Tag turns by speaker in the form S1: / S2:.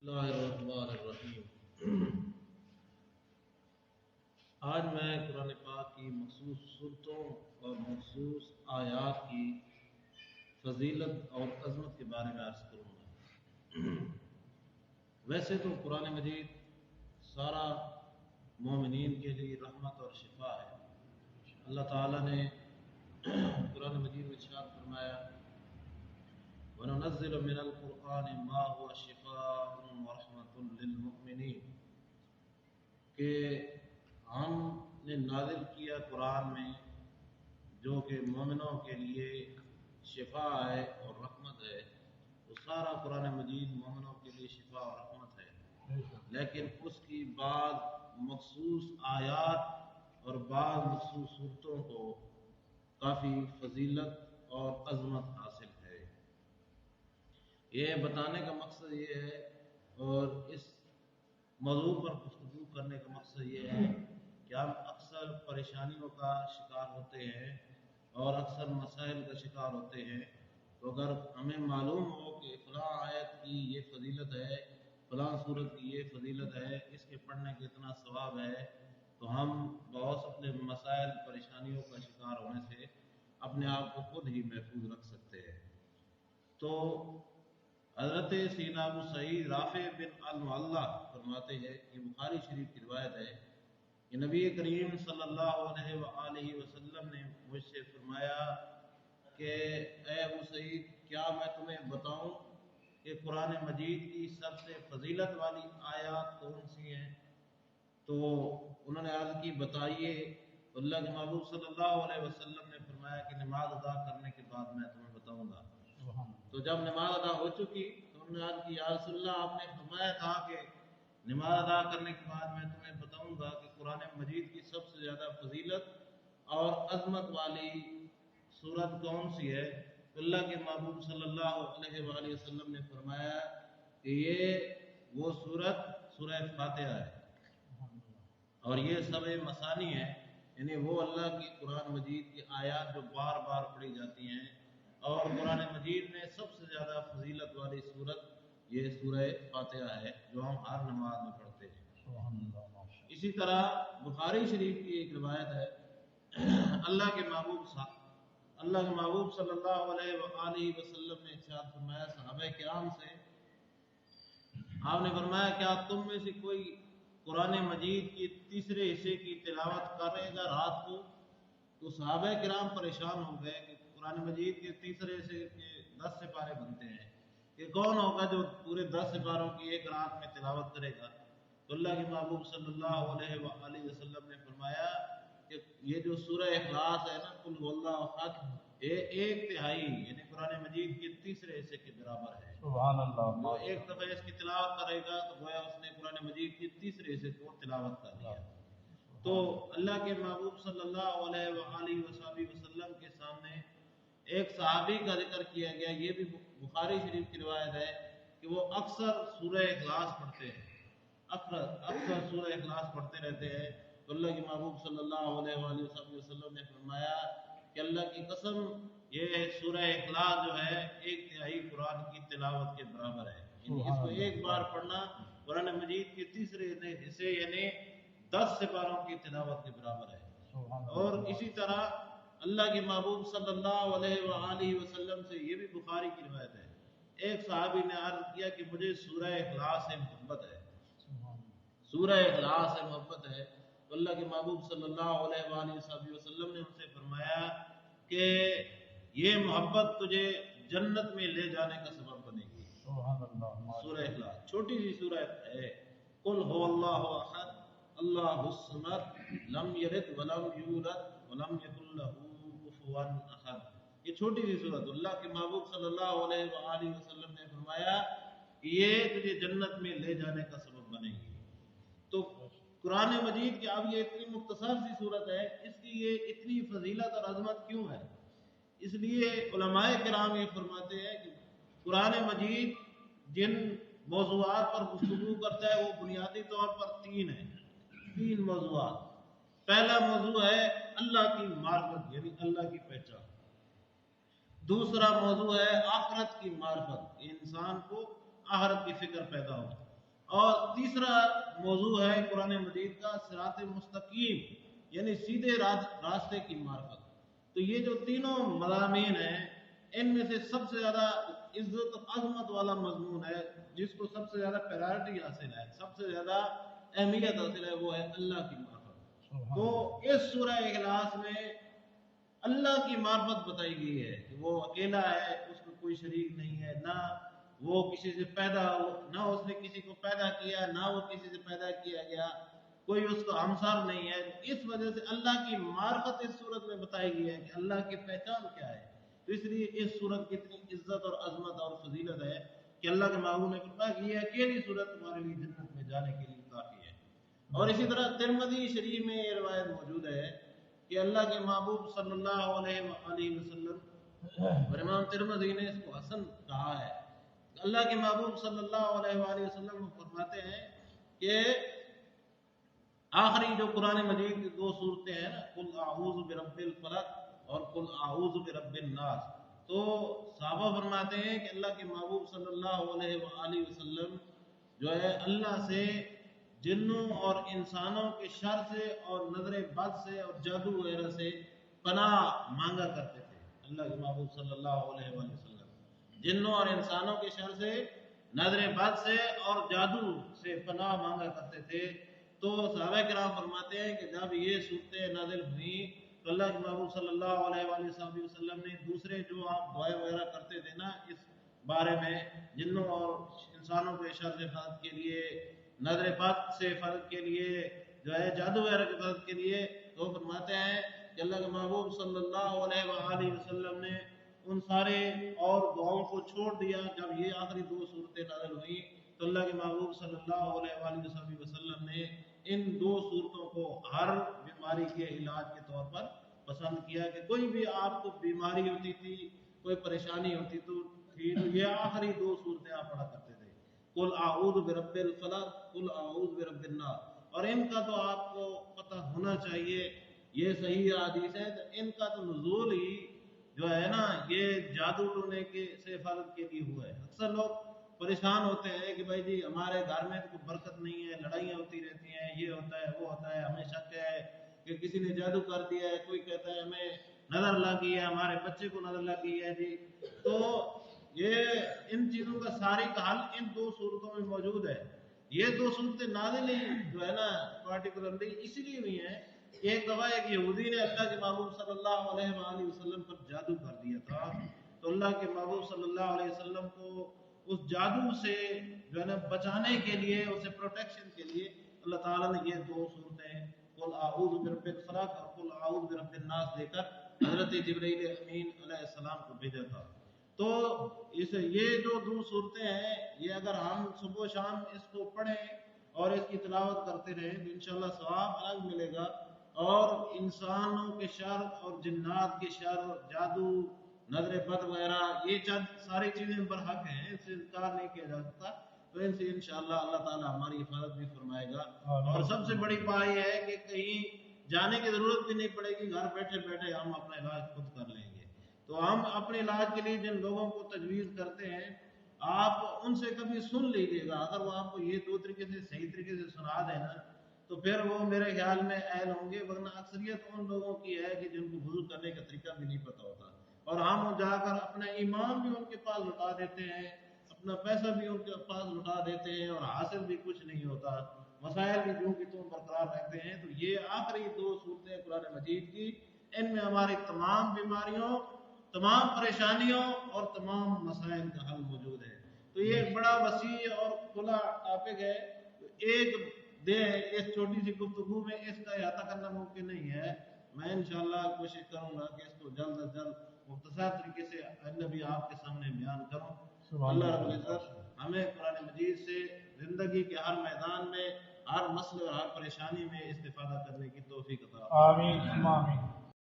S1: اللہ الرحمن الرحیم۔ آج میں قرآن پاک کی مخصوص صورتوں اور مخصوص آیات کی فضیلت اور عظمت کے بارے میں عرض کروں گا۔ ویسے تو قرآن مجید سارا مومنین کے لیے رحمت اور شفا ہے۔ اللہ تعالیٰ نے قرآن مجید میں ارشاد فرمایا وَنُنَزِّلُ مِنَ الْقُرْآنِ مَا هُوَ شِفَاءٌ وَرَحْمَةٌ لِّلْمُؤْمِنِينَ کہ ہم نے نازل کیا قرآن میں جو کہ مومنوں کے لیے شفا ہے اور رحمت ہے۔ تو سارا قرآن مجید مومنوں کے لیے شفا اور رحمت ہے، لیکن اس کی بعض مخصوص آیات اور بعض مخصوص صورتوں کو کافی فضیلت اور عظمت حاصل ہے۔ یہ بتانے کا مقصد یہ ہے اور اس موضوع پر گفتگو کرنے کا مقصد یہ ہے کہ ہم اکثر پریشانیوں کا شکار ہوتے ہیں اور اکثر مسائل کا شکار ہوتے ہیں، تو اگر ہمیں معلوم ہو کہ فلاں آیت کی یہ فضیلت ہے، فلاں صورت کی یہ فضیلت ہے، اس کے پڑھنے کے اتنا ثواب ہے، تو ہم بہت اپنے مسائل پریشانیوں کا شکار ہونے سے اپنے آپ کو خود ہی محفوظ رکھ سکتے ہیں۔ تو حضرت سیدنا ابو سعید رافع بن المعلّہ فرماتے ہیں، یہ بخاری شریف کی روایت ہے کہ نبی کریم صلی اللہ علیہ وآلہ وسلم نے مجھ سے فرمایا کہ اے ابو سعید، کیا میں تمہیں بتاؤں کہ قرآن مجید کی سب سے فضیلت والی آیات کون سی ہیں؟ تو انہوں نے عرض کی بتائیے۔ تو اللہ کے محبوب صلی اللہ علیہ وسلم نے فرمایا کہ نماز ادا کرنے کے بعد میں تمہیں بتاؤں گا۔ تو جب نماز ادا ہو چکی تو انہوں نے عرض کی یا رسول اللہ، آپ نے فرمایا تھا کہ نماز ادا کرنے کے بعد میں تمہیں بتاؤں گا کہ قرآن مجید کی سب سے زیادہ فضیلت اور عظمت والی سورت کون سی ہے؟ تو اللہ کے محبوب صلی اللہ علیہ وآلہ وسلم نے فرمایا کہ یہ وہ سورت سورہ فاتحہ ہے، اور یہ سب مسانی ہے، یعنی وہ اللہ کی قرآن مجید کی آیات جو بار بار پڑھی جاتی ہیں، اور قرآن مجید میں سب سے زیادہ فضیلت والی سورت یہ سورہ فاتحہ ہے جو ہم ہر نماز میں پڑھتے ہیں۔ اسی طرح بخاری شریف کی ایک روایت ہے، اللہ کے محبوب صلی اللہ علیہ وآلہ وسلم نے ارشاد فرمایا صحابہ کرام سے، آپ نے فرمایا کیا تم میں سے کوئی قرآن مجید کی تیسرے حصے کی تلاوت کرے گا رات کو؟ تو صحابہ کرام پریشان ہو گئے کہ قرآن مجید کے تیسرے حصے کے 10 سپارے بنتے ہیں، کہ کون ہوگا جو پورے 10 سپاروں کی ایک رات میں تلاوت کرے گا؟ تو اللہ کے محبوب صلی اللہ علیہ وآلہ وسلم نے فرمایا کہ یہ جو سورہ اخلاص ہے نا، قل هو اللہ احد، یہ 1/3 یعنی قرآن مجید کے تیسرے حصے کے برابر ہے۔ سبحان اللہ۔ جو ایک دفعہ اس کی تلاوت کرے گا تو گویا اس نے قرآن مجید کے تیسرے حصے کو تلاوت کر لیا۔ تو اللہ کے محبوب صلی اللہ علیہ وآلہ وسلم کے سامنے ایک صحابی کا ذکر کیا گیا، یہ بھی بخاری شریف کی روایت ہے کہ وہ اکثر سورہ اخلاص پڑھتے ہیں، اکثر سورہ اخلاص پڑھتے رہتے ہیں۔ تو اللہ کے محبوب صلی اللہ علیہ وآلہ وسلم نے فرمایا کہ اللہ کی قسم یہ سورہ اخلاص جو ہے 1/3 قرآن کی تلاوت کے برابر ہے، یعنی اس کو ایک بار پڑھنا قرآن مجید کے تیسرے حصے یعنی 10 سپاروں کی تلاوت کے برابر ہے۔ اور اسی طرح اللہ کے محبوب صلی اللہ علیہ وآلہ وسلم سے یہ بھی بخاری کی روایت ہے، ایک صحابی نے عرض کیا کہ مجھے سورہ اخلاص سے محبت ہے، سورہ اخلاص سے محبت ہے۔ تو اللہ کے محبوب صلی اللہ علیہ وآلہ وسلم نے ان سے فرمایا کہ یہ محبت تجھے جنت میں لے جانے کا سبب بنے گی۔ سورہ اخلاص چھوٹی سی سورت ہے، قل هو اللہ احد اللہ الصمد لم یلد ولم یولد ولم یکن لہ کفوا احد، یہ چھوٹی سی سورت اللہ کے محبوب صلی اللہ علیہ وآلہ وسلم نے فرمایا کہ یہ تجھے جنت میں لے جانے کا سبب بنے گی۔ تو قرآن مجید کی اب یہ اتنی مختصر سی صورت ہے، اس کی یہ اتنی فضیلت اور عظمت کیوں ہے؟ اس لیے علماء کرام یہ فرماتے ہیں کہ قرآن مجید جن موضوعات پر گفتگو کرتا ہے وہ بنیادی طور پر 3 موضوعات۔ پہلا موضوع ہے اللہ کی معرفت یعنی اللہ کی پہچان، دوسرا موضوع ہے آخرت کی معرفت، انسان کو آخرت کی فکر پیدا ہو، اور تیسرا موضوع ہے قرآن مجید کا صراط مستقیم، یعنی سیدھے راستے کی معرفت۔ تو یہ جو تینوں مضامین ہیں ان میں سے سب سے زیادہ عزت و عظمت والا مضمون ہے، جس کو سب سے زیادہ پرائرٹی حاصل ہے، سب سے زیادہ اہمیت حاصل ہے، وہ ہے اللہ کی معرفت۔ تو اس سورہ اخلاص میں اللہ کی معرفت بتائی گئی ہے کہ وہ اکیلا ہے، اس کو کوئی شریک نہیں ہے، نہ وہ کسی سے پیدا ہو، نہ اس نے کسی کو پیدا کیا، نہ وہ کسی سے پیدا کیا گیا، کوئی اس کو ہمسر نہیں ہے۔ اس وجہ سے اللہ کی معرفت اس صورت میں بتائی گئی ہے کہ اللہ کی پہچان کیا ہے۔ تو اس لیے اس صورت کی اتنی عزت اور عظمت اور فضیلت ہے کہ اللہ کے محبوب نے فرمایا کہ یہ اکیلی صورت تمہارے لیے جنت میں جانے کے لیے کافی ہے۔ اور اسی طرح ترمذی شریف میں یہ روایت موجود ہے کہ اللہ کے محبوب صلی اللہ علیہ وآلہ وسلم، اور امام ترمذی نے اس کو حسن کہا ہے، اللہ کے محبوب صلی اللہ علیہ وآلہ وسلم فرماتے ہیں کہ آخری جو قرآن مجید کی دو صورتیں ہیں نا، قل اعوذ برب الفلق اور قل اعوذ برب الناس، تو صحابہ فرماتے ہیں کہ اللہ کے محبوب صلی اللہ علیہ وآلہ وسلم جو ہے اللہ سے جنوں اور انسانوں کے شر سے اور نظر بد سے اور جادو وغیرہ سے پناہ مانگا کرتے تھے۔ اللہ کے محبوب صلی اللہ علیہ وآلہ وسلم جنوں اور انسانوں کے شر سے، نظر بد سے اور جادو سے پناہ مانگا کرتے تھے۔ تو صحابہ کرام فرماتے ہیں کہ جب یہ صورتیں نازل ہوئیں تو اللہ کے محبوب صلی اللہ علیہ وآلہ وسلم نے دوسرے جو آپ دعائیں وغیرہ کرتے تھے نا اس بارے میں، جنوں اور انسانوں کے شر سے حفاظت کے لیے، نظر بد سے حفاظت کے لیے، جو ہے جادو وغیرہ کی حفاظت کے لیے، تو فرماتے ہیں کہ اللہ کے محبوب صلی اللہ علیہ وآلہ وسلم نے ان سارے اور دعاؤں کو چھوڑ دیا۔ جب یہ آخری دو صورتیں نازل ہوئیں تو اللہ کے محبوب صلی اللہ علیہ وآلہ وسلم نے ان دو صورتوں کو ہر بیماری کے علاج کے طور پر پسند کیا کہ کوئی بھی آپ کو بیماری ہوتی تھی، کوئی پریشانی ہوتی تو یہ آخری دو صورتیں آپ پڑھا کرتے تھے، قل اعوذ برب الفلق قل اعوذ برب الناس۔ اور ان کا تو آپ کو پتہ ہونا چاہیے، یہ صحیح حدیث ہے، ان کا تو نزول ہی جو ہے نا یہ جادو ٹونے کے سے حفاظت کے لیے ہوا ہے۔ اکثر لوگ پریشان ہوتے ہیں کہ بھائی جی ہمارے گھر میں تو برکت نہیں ہے، لڑائیاں ہوتی رہتی ہیں، یہ ہوتا ہے وہ ہوتا ہے، ہمیں شک ہے کہ کسی نے جادو کر دیا ہے، کوئی کہتا ہے ہمیں نظر لگ گئی ہے، ہمارے بچے کو نظر لگ گئی ہے جی۔ تو یہ ان چیزوں کا ساری کا حل ان دو صورتوں میں موجود ہے۔ یہ دو صورتیں نازل ہی جو ہے نا پارٹیکولرلی اسی لیے ہوئی ہیں۔ ایک دفعہ ایک یہودی نے اللہ کے محبوب صلی اللہ علیہ وآلہ وسلم پر جادو کر دیا تھا، تو اللہ کے محبوب صلی اللہ علیہ وسلم کو اس جادو سے جو ہے نا بچانے کے لیے، اسے پروٹیکشن کے لیے اللہ تعالیٰ نے یہ دو صورتیں قل اعوذ برب الفلق اور قل اعوذ برب الناس دے کر حضرت جبرائیل امین علیہ السلام کو بھیجا تھا۔ تو یہ جو دو صورتیں ہیں، یہ اگر ہم صبح و شام اس کو پڑھیں اور اس کی تلاوت کرتے رہیں تو انشاءاللہ ثواب الگ ملے گا، اور انسانوں کے شر اور جنات کے شر اور جادو، نظر بد وغیرہ، یہ چند ساری چیزیں برحق ہیں، اس سے انکار نہیں کیا جا سکتا۔ تو ان سے انشاءاللہ اللہ تعالیٰ ہماری حفاظت بھی فرمائے گا۔ اور سب سے بڑی بات یہ ہے کہ کہیں جانے کی ضرورت بھی نہیں پڑے گی، گھر بیٹھے بیٹھے ہم اپنا علاج خود کر لیں گے۔ تو ہم اپنے علاج کے لیے جن لوگوں کو تجویز کرتے ہیں، آپ ان سے کبھی سن لیجیے گا، اگر وہ آپ کو یہ دو طریقے سے صحیح طریقے سے سنا دینا تو پھر وہ میرے خیال میں اہل ہوں گے، ورنہ اکثریت ان لوگوں کی ہے کہ جن کو وضو کرنے کا طریقہ بھی نہیں پتہ ہوتا، اور ہم جا کر اپنا ایمان بھی ان کے پاس لٹا دیتے ہیں، اپنا پیسہ بھی ان کے پاس لٹا دیتے ہیں، اور حاصل بھی کچھ نہیں ہوتا، مسائل بھی جو کہ تم برقرار رہتے ہیں۔ تو یہ آخری دو صورتیں قرآن مجید کی، ان میں ہماری تمام بیماریوں، تمام پریشانیوں اور تمام مسائل کا حل موجود ہے۔ تو یہ ایک بڑا وسیع اور کھلا ٹاپک ہے، ایک اس چھوٹی سی گفتگو میں اس کا احاطہ کرنا ممکن نہیں ہے۔ میں انشاءاللہ کوشش کروں گا کہ اس کو جلد از جلد مختصر طریقے سے بھی آپ کے سامنے بیان کروں۔ اللہ رب العزت ہمیں قرآن مجید سے زندگی کے ہر میدان میں، ہر مسئلے اور ہر پریشانی میں استفادہ کرنے کی توفیق عطا فرمائے۔
S2: آمین آمین۔